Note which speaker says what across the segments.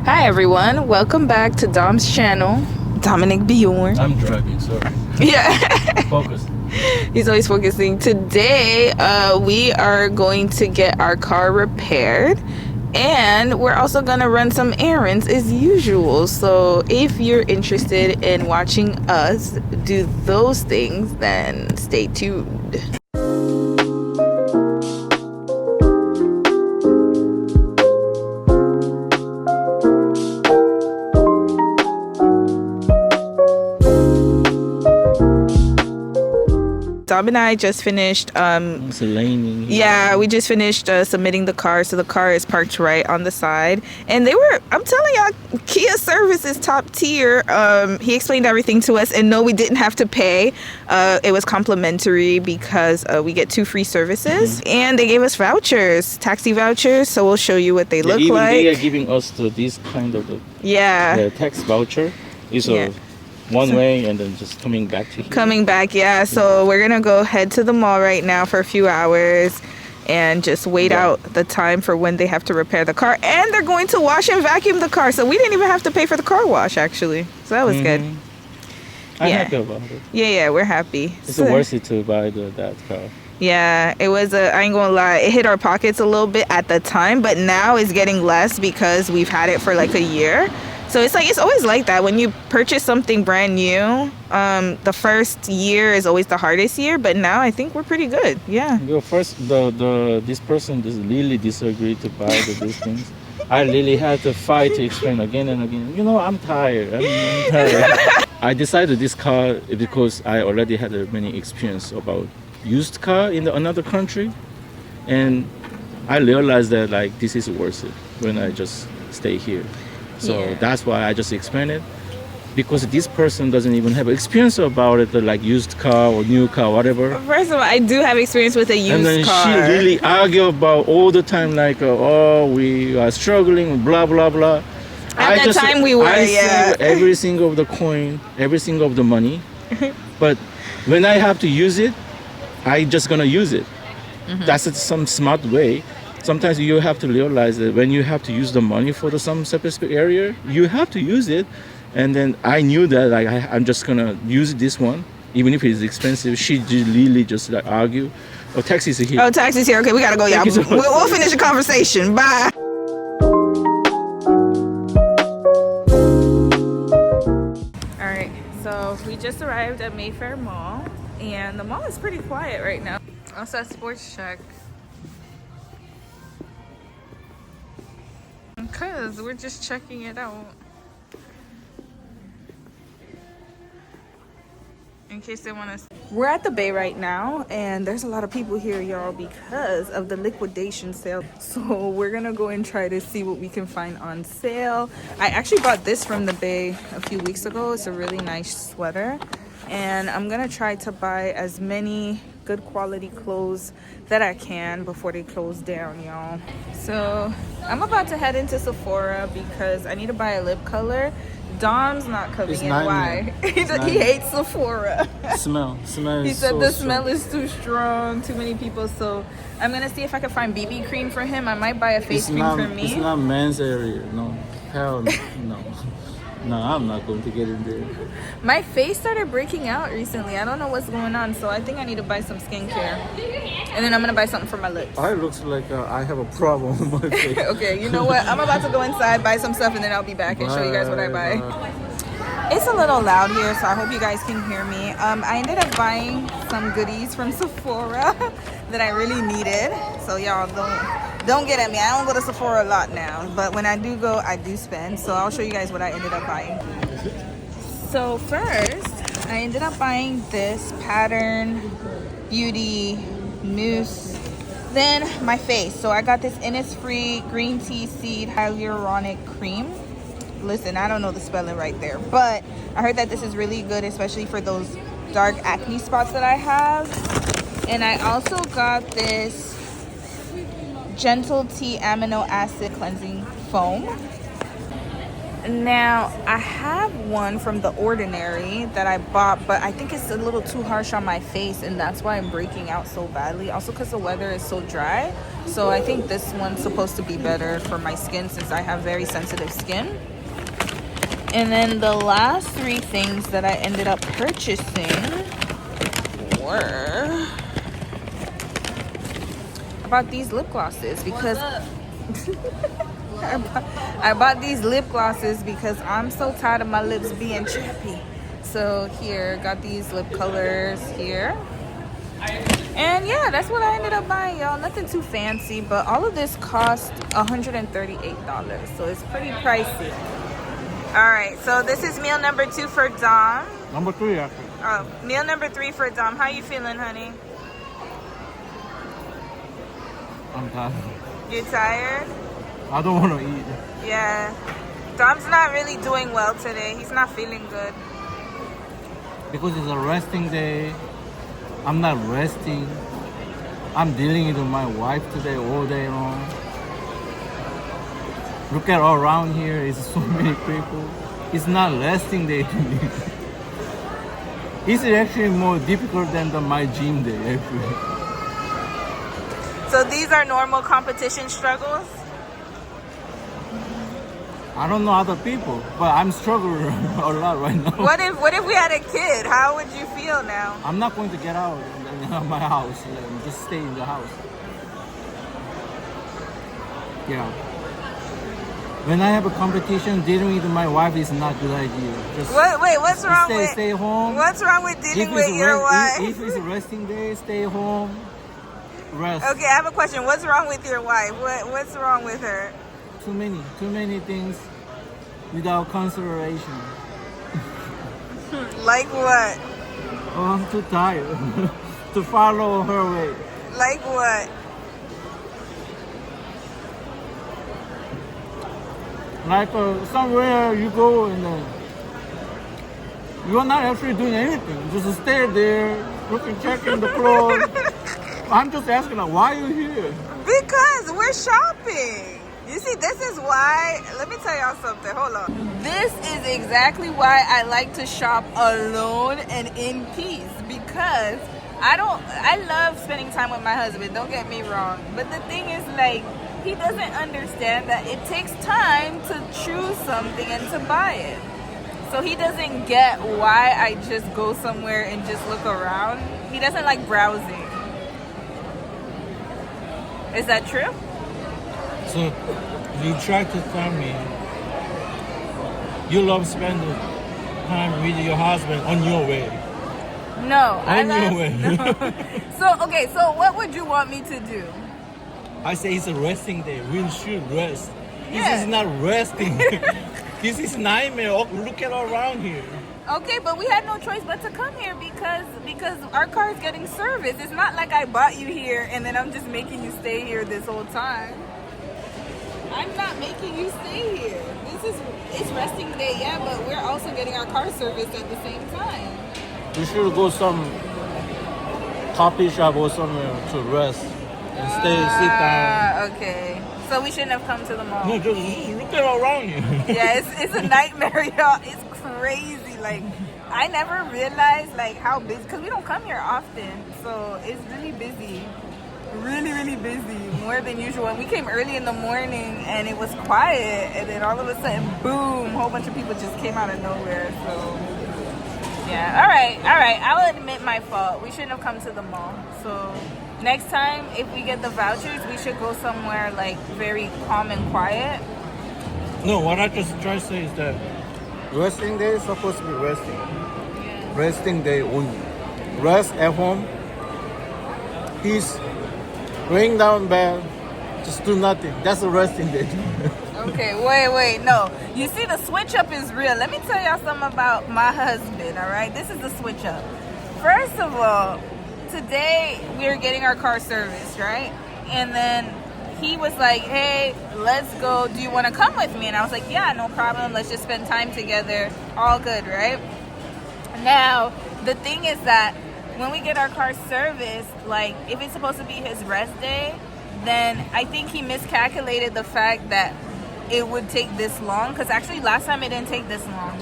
Speaker 1: Hi everyone, welcome back to Dom's channel. Dominic Bjorn.
Speaker 2: I'm driving, sorry.
Speaker 1: Yeah.
Speaker 2: Focus.
Speaker 1: He's always focusing. Today, we are going to get our car repaired, and we're also gonna run some errands as usual. So if you're interested in watching us do those things, then stay tuned. Dom and I just finished
Speaker 2: Miscellaneous.
Speaker 1: yeah, we just finished submitting the car, so the car is parked right on the side. And I'm telling y'all, Kia service is top tier. He explained everything to us, and no, we didn't have to pay. It was complimentary because we get 2 free services, and they gave us vouchers, taxi vouchers. So we'll show you what they look
Speaker 2: even
Speaker 1: like.
Speaker 2: They are giving us this kind of the tax voucher. It's a one way and then just coming back to here.
Speaker 1: Coming back, yeah. So we're gonna go head to the mall right now for a few hours and just wait out the time for when they have to repair the car. And they're going to wash and vacuum the car, so we didn't even have to pay for the car wash actually. So that was good.
Speaker 2: I'm happy about it.
Speaker 1: Yeah, we're happy.
Speaker 2: It's worth it to buy that car.
Speaker 1: Yeah, it was I ain't gonna lie, it hit our pockets a little bit at the time, but now it's getting less because we've had it for like a year. So it's always like that when you purchase something brand new. The first year is always the hardest year, but now I think we're pretty good. Yeah.
Speaker 2: First, this person just really disagreed to buy these things. I really had to fight to explain again and again. I'm tired. I'm tired. I decided this car because I already had many experience about used car in another country, and I realized that this is worth it when I just stay here. So that's why I just explained it, because this person doesn't even have experience about it, like used car or new car, whatever.
Speaker 1: First of all, I do have experience with a used car.
Speaker 2: And then she really argue about all the time, we are struggling, blah blah blah.
Speaker 1: At that time we were,
Speaker 2: save every single of the coin, every single of the money, but when I have to use it, I just gonna use it. That's some smart way. Sometimes you have to realize that when you have to use the money for some specific area, you have to use it. And then I knew that I'm just gonna use this one, even if it's expensive. She really just argue. Oh, taxi's here.
Speaker 1: Oh, taxi's here. Okay, we gotta go, y'all. We'll finish the conversation. Bye. All right, so we just arrived at Mayfair Mall, and the mall is pretty quiet right now. Also at Sports Check. Because we're just checking it out in case they want to. We're at the Bay right now, and there's a lot of people here, y'all, because of the liquidation sale. So we're gonna go and try to see what we can find on sale. I actually bought this from the Bay a few weeks ago. It's a really nice sweater, and I'm gonna try to buy as many good quality clothes that I can before they close down, y'all. So I'm about to head into Sephora because I need to buy a lip color. Dom's not coming in. Why? He hates Sephora.
Speaker 2: Smell
Speaker 1: he said so the smell is too strong, too many people. So I'm gonna see if I can find BB cream for him. I might buy a face cream for me.
Speaker 2: It's not men's area. No, hell no. No, I'm not going to get in there.
Speaker 1: My face started breaking out recently. I don't know what's going on, so I think I need to buy some skincare. And then I'm going to buy something for my lips.
Speaker 2: I looks like I have a problem with my face.
Speaker 1: Okay, you know what? I'm about to go inside, buy some stuff, and then I'll be back and show you guys what I buy. It's a little loud here, so I hope you guys can hear me. I ended up buying some goodies from Sephora that I really needed. So y'all don't get at me. I don't go to Sephora a lot now, but when I do go, I do spend. So I'll show you guys what I ended up buying. So first, I ended up buying this Pattern Beauty mousse. Then my face. So I got this Innisfree green tea seed hyaluronic cream. Listen, I don't know the spelling right there, but I heard that this is really good, especially for those dark acne spots that I have. And I also got this Gentle Tea Amino Acid Cleansing Foam. Now, I have one from The Ordinary that I bought, but I think it's a little too harsh on my face, and that's why I'm breaking out so badly. Also, because the weather is so dry. So I think this one's supposed to be better for my skin since I have very sensitive skin. And then the last three things that I ended up purchasing were... I bought these lip glosses because... I bought these lip glosses because I'm so tired of my lips being chappy. So here, got these lip colors here. And yeah, that's what I ended up buying, y'all. Nothing too fancy, but all of this cost $138. So it's pretty pricey. All right, so this is meal number 2 for Dom.
Speaker 2: Number 3, actually.
Speaker 1: Oh, meal number 3 for Dom. How you feeling, honey?
Speaker 2: I'm tired.
Speaker 1: You tired?
Speaker 2: I don't want to eat.
Speaker 1: Yeah. Dom's not really doing well today. He's not feeling good.
Speaker 2: Because it's a resting day. I'm not resting. I'm dealing with my wife today all day long. Look at all around here. It's so many people. It's not resting day to me. It's actually more difficult than my gym day, actually.
Speaker 1: So these are normal competition struggles?
Speaker 2: I don't know other people, but I'm struggling a lot right now.
Speaker 1: What if we had a kid? How would you feel now?
Speaker 2: I'm not going to get out of my house. Just stay in the house. Yeah. When I have a competition, dealing with my wife is not a good idea. Just
Speaker 1: what's wrong with
Speaker 2: stay home.
Speaker 1: What's wrong with dealing with your wife?
Speaker 2: If it's a resting day, stay home. Rest.
Speaker 1: Okay, I have a question. What's wrong with your wife? What's wrong with her?
Speaker 2: Too many things without consideration.
Speaker 1: Like what?
Speaker 2: Oh, I'm too tired to follow her way.
Speaker 1: Like what?
Speaker 2: Like somewhere you go and you're not actually doing anything. Just stay there, looking, checking the clothes. I'm just asking, like, why are you here?
Speaker 1: Because we're shopping. You see, this is why, let me tell y'all something, hold on. This is exactly why I like to shop alone and in peace, because I love spending time with my husband, don't get me wrong. But the thing is, like, he doesn't understand that it takes time to choose something and to buy it. So he doesn't get why I just go somewhere and just look around. He doesn't like browsing. Is that true?
Speaker 2: So you try to tell me you love spending time with your husband on your way.
Speaker 1: No.
Speaker 2: On your way.
Speaker 1: So what would you want me to do?
Speaker 2: I say it's a resting day. We should rest.
Speaker 1: Yeah.
Speaker 2: This is not resting. This is nightmare. Look at all around here.
Speaker 1: Okay, but we had no choice but to come here because our car is getting serviced. It's not like I bought you here and then I'm just making you stay here this whole time. I'm not making you stay here. It's resting day, yeah, but we're also getting our car serviced at the same time.
Speaker 2: We should go some coffee shop or somewhere to rest and sit down.
Speaker 1: Okay. So we shouldn't have come to the mall.
Speaker 2: No, just look at all around you.
Speaker 1: Yeah, it's a nightmare, y'all. It's crazy. Like, I never realized like how busy, because we don't come here often, so it's really busy. Really busy, more than usual. And we came early in the morning and it was quiet, and then all of a sudden, boom, a whole bunch of people just came out of nowhere. So yeah, all right, I'll admit my fault. We shouldn't have come to the mall. So next time, if we get the vouchers, we should go somewhere like very calm and quiet.
Speaker 2: No, what I just try to say is that resting day is supposed to be resting.
Speaker 1: Yeah.
Speaker 2: Resting day only. Rest at home. Peace. Laying down bed, just do nothing. That's a resting day.
Speaker 1: Okay, wait, no. You see, the switch up is real. Let me tell y'all something about my husband, all right? This is the switch up. First of all, today we're getting our car serviced, right? And then he was like, hey, let's go. Do you want to come with me? And I was like, yeah, no problem. Let's just spend time together. All good, right? Now, the thing is that when we get our car serviced, like, if it's supposed to be his rest day, then I think he miscalculated the fact that it would take this long, because actually last time it didn't take this long.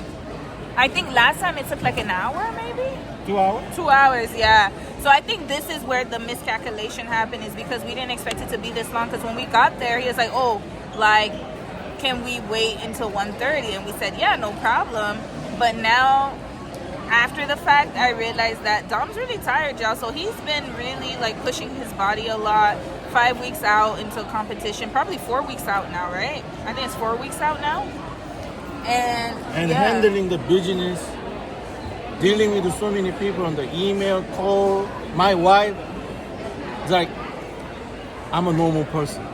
Speaker 1: I think last time it took like an hour, maybe?
Speaker 2: 2 hours?
Speaker 1: 2 hours, yeah. So I think this is where the miscalculation happened, is because we didn't expect it to be this long. Because when we got there, he was like, oh, like, can we wait until 1:30? And we said, yeah, no problem. But now, after the fact, I realized that Dom's really tired, y'all. So he's been really like pushing his body a lot. 5 weeks out until competition, probably 4 weeks out now, right? I think it's 4 weeks out now. And yeah.
Speaker 3: Handling the business, dealing with so many people on the email, call, my wife, it's like, I'm a normal person.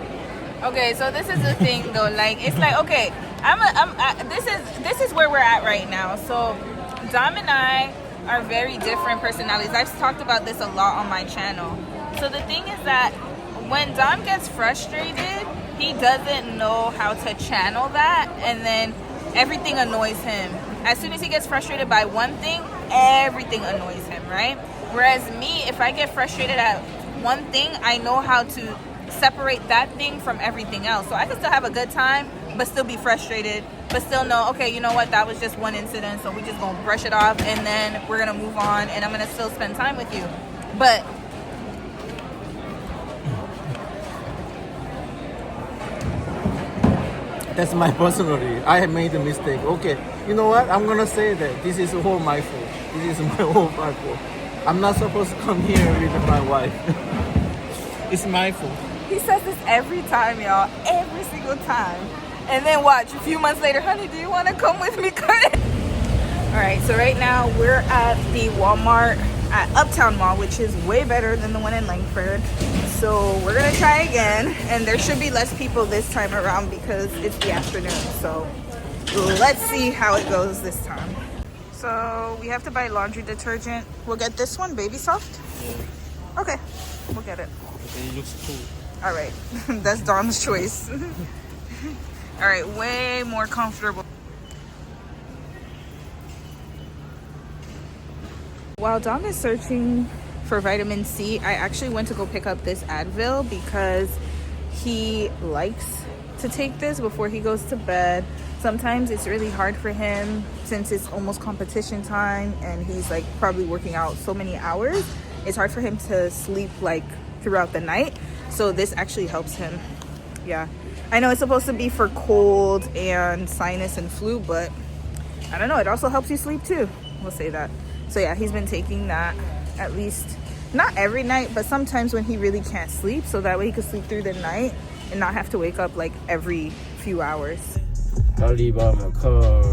Speaker 1: Okay, so this is the thing though, like, it's like, okay, this is where we're at right now. So Dom and I are very different personalities. I've talked about this a lot on my channel. So the thing is that when Dom gets frustrated, he doesn't know how to channel that, and then everything annoys him. As soon as he gets frustrated by one thing, everything annoys him, right? Whereas me, if I get frustrated at one thing, I know how to separate that thing from everything else. So I can still have a good time, but still be frustrated, but still know, okay, you know what, that was just one incident, so we just gonna brush it off, and then we're gonna move on, and I'm gonna still spend time with you. But
Speaker 3: That's my personality. I have made a mistake. Okay, you know what? I'm gonna say that this is all my fault. This is all my fault. I'm not supposed to come here with my wife. It's my fault.
Speaker 1: he says this every time, y'all, every single time. And then watch, a few months later, honey, do you want to come with me, Curtis? All right, so right now we're at the Walmart at Uptown Mall, which is way better than the one in Langford. So we're gonna try again, and there should be less people this time around because it's the afternoon. So let's see how it goes this time. So we have to buy laundry detergent. We'll get this one, Baby Soft. Okay, we'll get it.
Speaker 3: It looks cool.
Speaker 1: All right, that's Dawn's choice. All right, way more comfortable. While Dawn is searching for vitamin C, I actually went to go pick up this Advil because he likes to take this before he goes to bed. Sometimes it's really hard for him since it's almost competition time and he's like probably working out so many hours. It's hard for him to sleep like throughout the night. So this actually helps him. Yeah, I know it's supposed to be for cold and sinus and flu, but I don't know, it also helps you sleep too. We'll say that. So yeah, he's been taking that at least, not every night, but sometimes when he really can't sleep, so that way he can sleep through the night and not have to wake up like every few hours.
Speaker 3: Alibaba car.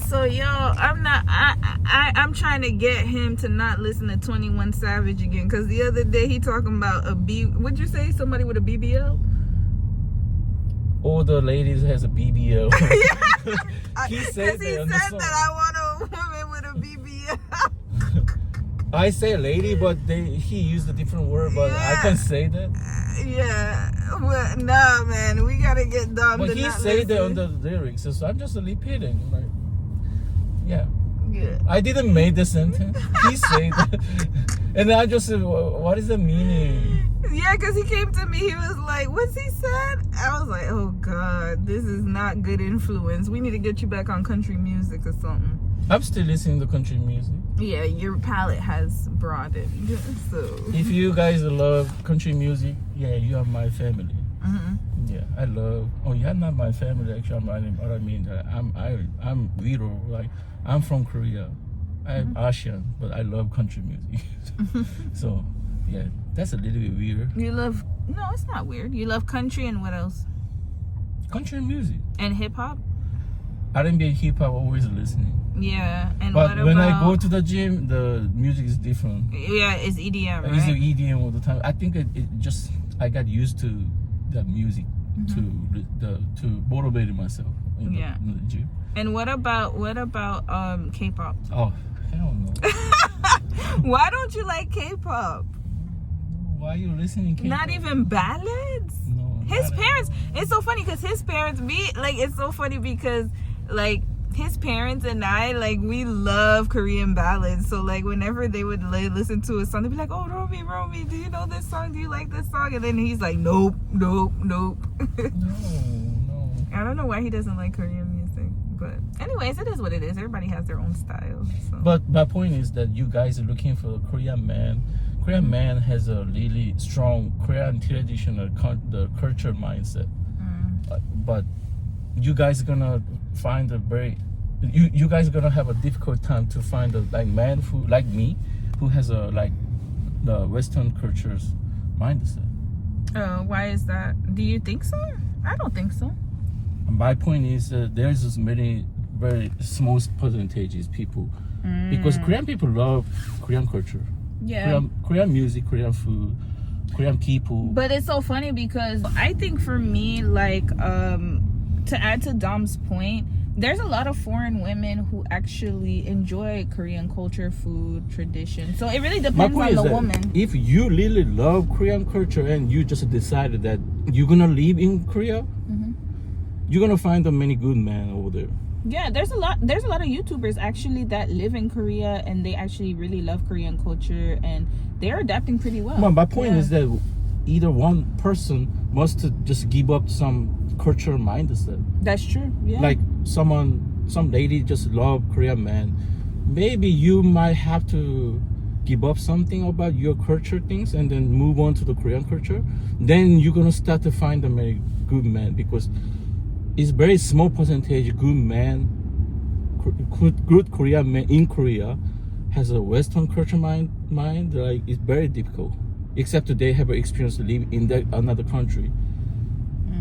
Speaker 1: So yo, I'm trying to get him to not listen to 21 Savage again, because the other day he talking about what'd you say, somebody with a BBL?
Speaker 2: All the ladies has a BBL.
Speaker 1: He said that I want a woman with a BBL.
Speaker 2: I say lady, but he used a different word, but I can say that.
Speaker 1: Yeah, well, nah, man, we gotta get Dom
Speaker 2: But
Speaker 1: to
Speaker 2: he
Speaker 1: not
Speaker 2: say that on
Speaker 1: listen.
Speaker 2: the lyrics, so I'm just repeating. Like, yeah.
Speaker 1: Yeah.
Speaker 2: I didn't make the sentence. He said that. And then I just said, what is the meaning?
Speaker 1: Yeah, because he came to me, he was like, what's he said? I was like, oh God, this is not good influence. We need to get you back on country music or something.
Speaker 2: I'm still listening to country music.
Speaker 1: Yeah, your palette has broadened, so.
Speaker 2: If you guys love country music, yeah, you are my family.
Speaker 1: Mm-hmm.
Speaker 2: Yeah, I love. Oh, you're not my family. Actually, I'm Vito. Like, I'm from Korea. I'm Asian, but I love country music. So, yeah, that's a little bit weird.
Speaker 1: You love, no, it's not weird. You love country and what else?
Speaker 2: Country music
Speaker 1: And hip hop?
Speaker 2: R&B and hip hop, always listening.
Speaker 1: Yeah, and
Speaker 2: But
Speaker 1: what
Speaker 2: when
Speaker 1: about,
Speaker 2: I go to the gym, the music is different.
Speaker 1: yeah, it's EDM, right?
Speaker 2: I use EDM all the time. I think it just I got used to the music to motivate myself in the gym.
Speaker 1: And what about K-pop?
Speaker 2: Oh, hell no.
Speaker 1: Why don't you like K-pop?
Speaker 2: Why are you listening K-pop?
Speaker 1: Not even ballads?
Speaker 2: No.
Speaker 1: His parents, it's so funny because his parents, it's so funny because like his parents and I, like, we love Korean ballads. So, like, whenever they would listen to a song, they'd be like, oh, Romy, do you know this song? Do you like this song? And then he's like, nope.
Speaker 2: No.
Speaker 1: I don't know why he doesn't like Korean music. But anyways, it is what it is. Everybody has their own style. So.
Speaker 2: But my point is that you guys are looking for a Korean man. Korean man has a really strong Korean traditional the culture mindset. But you guys are gonna find a very you guys are gonna have a difficult time to find a like man who like me who has a like the Western culture's mindset.
Speaker 1: Why is that? Do you think so? I don't think so.
Speaker 2: My point is there's this many very small percentages people because Korean people love Korean culture.
Speaker 1: Yeah.
Speaker 2: Korean music, Korean food, Korean people.
Speaker 1: But it's so funny because I think for me, like, to add to Dom's point, there's a lot of foreign women who actually enjoy Korean culture, food, tradition. So it really depends on the woman.
Speaker 2: If you really love Korean culture and you just decided that you're gonna live in Korea, you're gonna find many good men over there.
Speaker 1: Yeah, there's a lot of YouTubers actually that live in Korea and they actually really love Korean culture and they're adapting pretty well.
Speaker 2: My point is that either one person must just give up some cultural mindset.
Speaker 1: That's true. Yeah.
Speaker 2: Like some lady just love Korean man. Maybe you might have to give up something about your culture things and then move on to the Korean culture. Then you're gonna start to find a very good man because it's very small percentage good man, good Korean man in Korea has a Western culture mind. Like it's very difficult, except they have an experience to live in another country.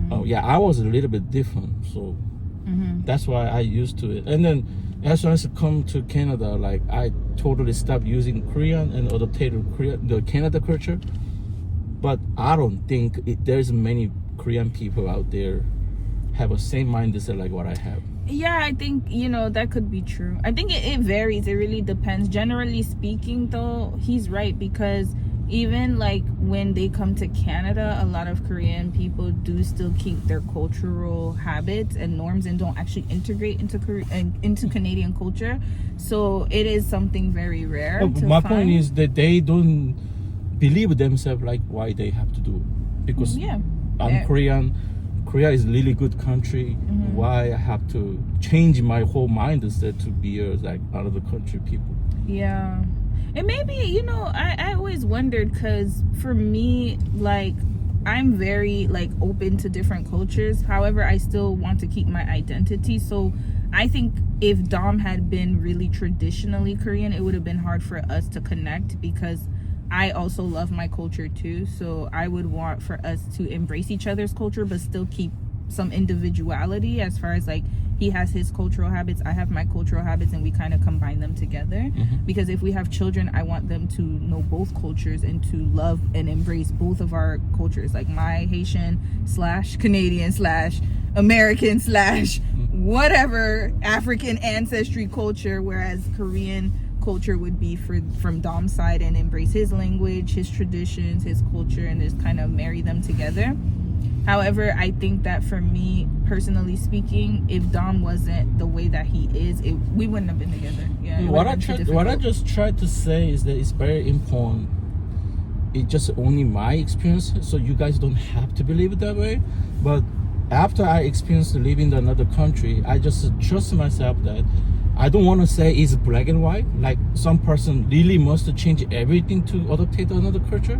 Speaker 2: Oh yeah, I was a little bit different, so that's why I used to it. And then as soon as I come to Canada, like I totally stopped using Korean and adopted the Canada culture. But I don't think there's many Korean people out there have a same mindset like what I have.
Speaker 1: Yeah, I think, that could be true. I think it varies. It really depends. Generally speaking, though, he's right because even like when they come to Canada, a lot of Korean people do still keep their cultural habits and norms and don't actually integrate into Canadian culture. So it is something very rare.
Speaker 2: My point is that they don't believe themselves like why they have to do it. Because I'm Korean. Korea is a really good country. Why I have to change my whole mindset to be like another country people?
Speaker 1: Yeah. And maybe, I always wondered because for me, like, I'm very, like, open to different cultures. However, I still want to keep my identity. So I think if Dom had been really traditionally Korean, it would have been hard for us to connect because I also love my culture too. So I would want for us to embrace each other's culture, but still keep some individuality as far as like he has his cultural habits, I have my cultural habits, and we kind of combine them together. Because if we have children, I want them to know both cultures and to love and embrace both of our cultures, like my Haitian / Canadian / American / whatever African ancestry culture, whereas Korean culture would be from Dom's side and embrace his language, his traditions, his culture, and just kind of marry them together. However, I think that for me, personally speaking, if Dom wasn't the way that he is, we wouldn't have been together. Yeah.
Speaker 2: What I just tried to say is that it's very important. It's just only my experience, so you guys don't have to believe it that way. But after I experienced living in another country, I just trust myself that I don't want to say it's black and white, like some person really must change everything to adopt another culture.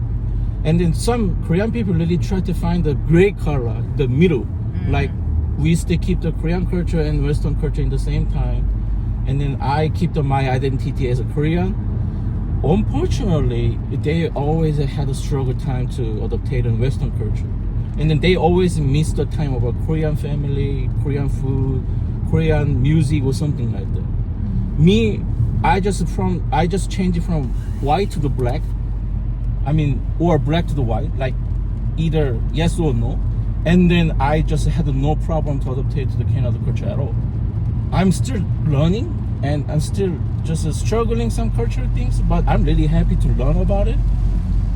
Speaker 2: And then some Korean people really try to find the gray color, the middle. Like we still keep the Korean culture and Western culture in the same time. And then I keep my identity as a Korean. Unfortunately, they always had a struggle time to adopt Western culture. And then they always miss the time of a Korean family, Korean food, Korean music or something like that. Me, I just changed from white to the black. Or black to the white, like either yes or no. And then I just had no problem to adopt to the Canada culture at all. I'm still learning and I'm still just struggling some cultural things, but I'm really happy to learn about it.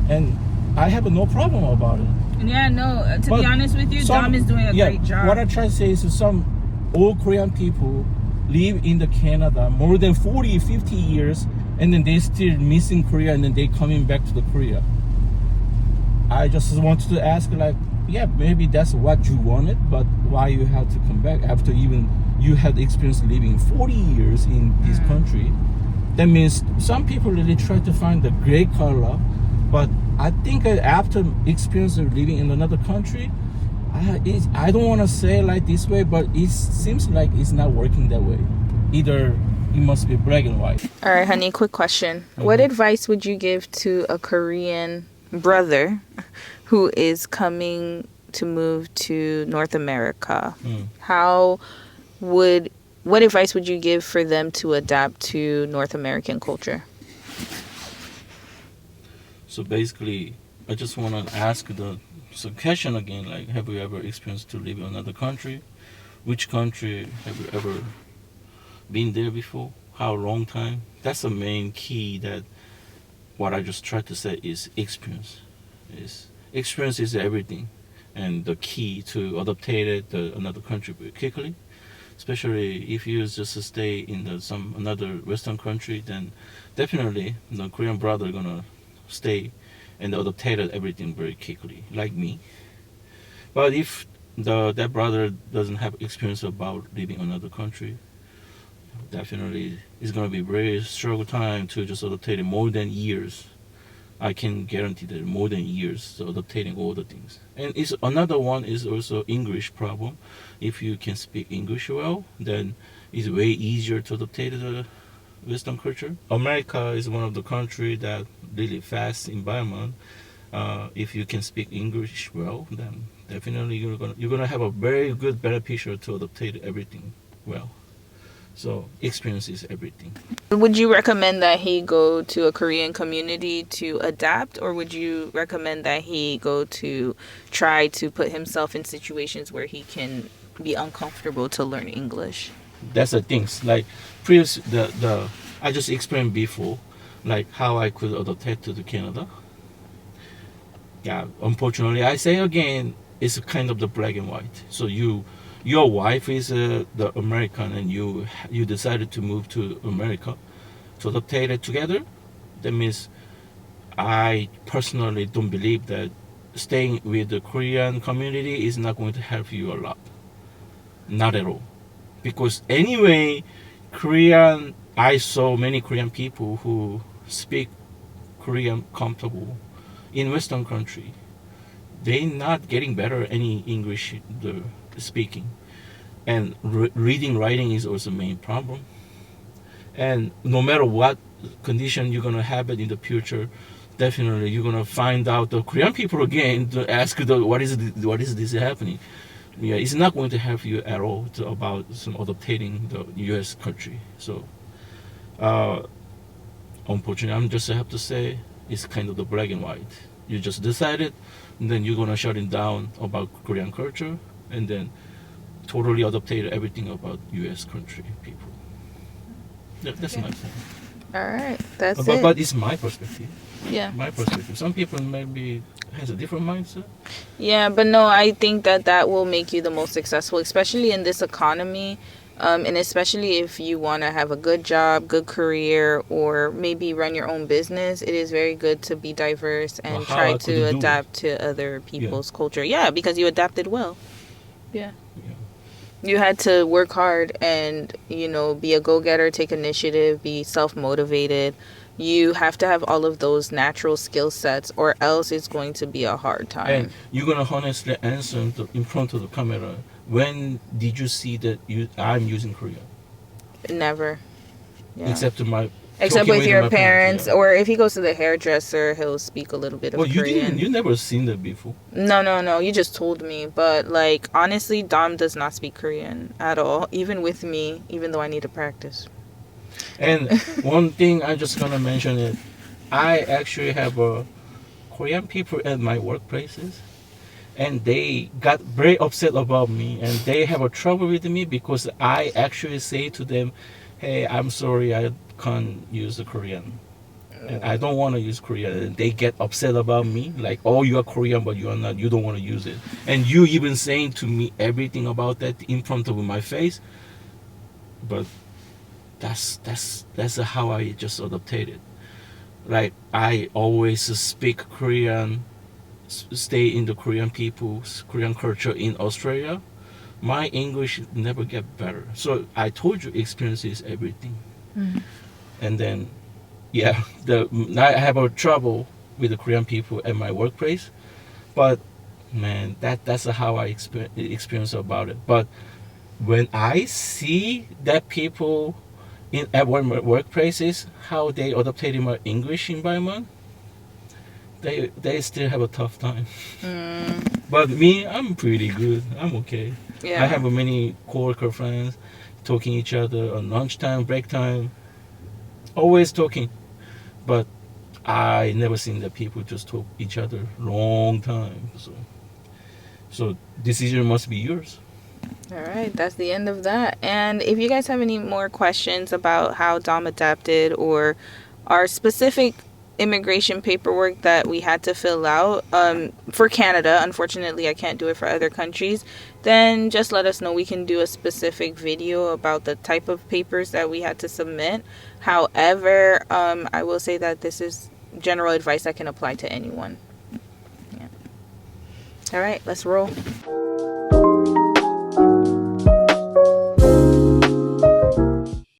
Speaker 2: And I have no problem about it.
Speaker 1: Yeah, no, to be honest with you, Dom is doing a great job.
Speaker 2: What I try to say is some old Korean people live in the Canada more than 40, 50 years, and then they still missing Korea, and then they coming back to the Korea. I just wanted to ask, like, yeah, maybe that's what you wanted, but why you had to come back after even you had experience living 40 years in this country? That means some people really try to find the great color, but I think after experience of living in another country, I don't want to say like this way, but it seems like it's not working that way. Either it must be black and white.
Speaker 1: All right, honey, quick question. What advice would you give to a Korean brother who is coming to move to North America? What advice would you give for them to adapt to North American culture?
Speaker 2: So basically, I just want to ask the question again, like, have you ever experienced to live in another country? Which country have you ever been there before? How long time? That's the main key. That what I just tried to say is experience. Experience is everything, and the key to adapt it to another country very quickly. Especially if you just stay in some another Western country, then definitely the Korean brother gonna stay and adapt everything very quickly, like me. But if that brother doesn't have experience about living in another country, definitely it's gonna be very struggle time to just adapt it more than years. I can guarantee that more than years, so adapting all the things. And it's another one is also English problem. If you can speak English well, then it's way easier to adapt the Western culture. America is one of the country that really fast environment. If you can speak English well, then definitely you're gonna have a very good beneficial to adapt everything well. So experience is everything.
Speaker 1: Would you recommend that he go to a Korean community to adapt, or would you recommend that he go to try to put himself in situations where he can be uncomfortable to learn English?
Speaker 2: That's the things. Like previous I just explained before, like how I could adapt to the Canada. Yeah, unfortunately, I say again, it's kind of the black and white. So your wife is the American, and you decided to move to America to adapt it together. That means I personally don't believe that staying with the Korean community is not going to help you a lot. Not at all. Because anyway, I saw many Korean people who speak Korean comfortable in Western country. They're not getting better any English speaking, and reading, writing is also main problem. And no matter what condition you're gonna have it in the future, definitely you're gonna find out the Korean people again to ask what is this happening. Yeah, it's not going to help you at all about some adapting the U.S. country. So, unfortunately, I'm just have to say it's kind of the black and white. You just decided, and then you're gonna shut it down about Korean culture, and then totally adapted everything about U.S. country people. That's my thing.
Speaker 1: All right, that's it.
Speaker 2: But it's my perspective.
Speaker 1: Yeah.
Speaker 2: My perspective. Some people maybe has a different mindset.
Speaker 1: Yeah, but no, I think that will make you the most successful, especially in this economy, and especially if you want to have a good job, good career, or maybe run your own business. It is very good to be diverse and try to adapt to other people's culture. Yeah, because you adapted well. Yeah. You had to work hard and, be a go-getter, take initiative, be self-motivated. You have to have all of those natural skill sets, or else it's going to be a hard time.
Speaker 2: And you're going to honestly answer in front of the camera. When did you see that I'm using Korean?
Speaker 1: Never. Yeah.
Speaker 2: Except
Speaker 1: with your parents, yeah. Or if he goes to the hairdresser, he'll speak a little bit of Korean.
Speaker 2: You never seen that before?
Speaker 1: No. You just told me. But, honestly, Dom does not speak Korean at all, even with me, even though I need to practice.
Speaker 2: And one thing I'm just going to mention is I actually have Korean people at my workplaces, and they got very upset about me, and they have a trouble with me because I actually say to them, hey, I'm sorry, I can't use the Korean. And I don't want to use Korean. And they get upset about me, like, oh, you are Korean, but you are not. You don't want to use it. And you even saying to me everything about that in front of my face. but that's how I just adopted. Like I always speak Korean, stay in the Korean people's Korean culture in Australia. My English never get better. So I told you, experience is everything. And then, yeah, I have a trouble with the Korean people at my workplace, but man, that's how I experience about it. But when I see that people at workplaces, how they adopted in my English environment, they still have a tough time. But me, I'm pretty good. I'm okay.
Speaker 1: Yeah.
Speaker 2: I have many coworker friends, talking each other on lunchtime, break time, always talking. But I never seen that people just talk each other long time. So decision must be yours.
Speaker 1: All right, that's the end of that. And if you guys have any more questions about how Dom adapted or our specific immigration paperwork that we had to fill out for Canada, unfortunately I can't do it for other countries, then just let us know. We can do a specific video about the type of papers that we had to submit. However, I will say that this is general advice that can apply to anyone. Yeah. All right, let's roll.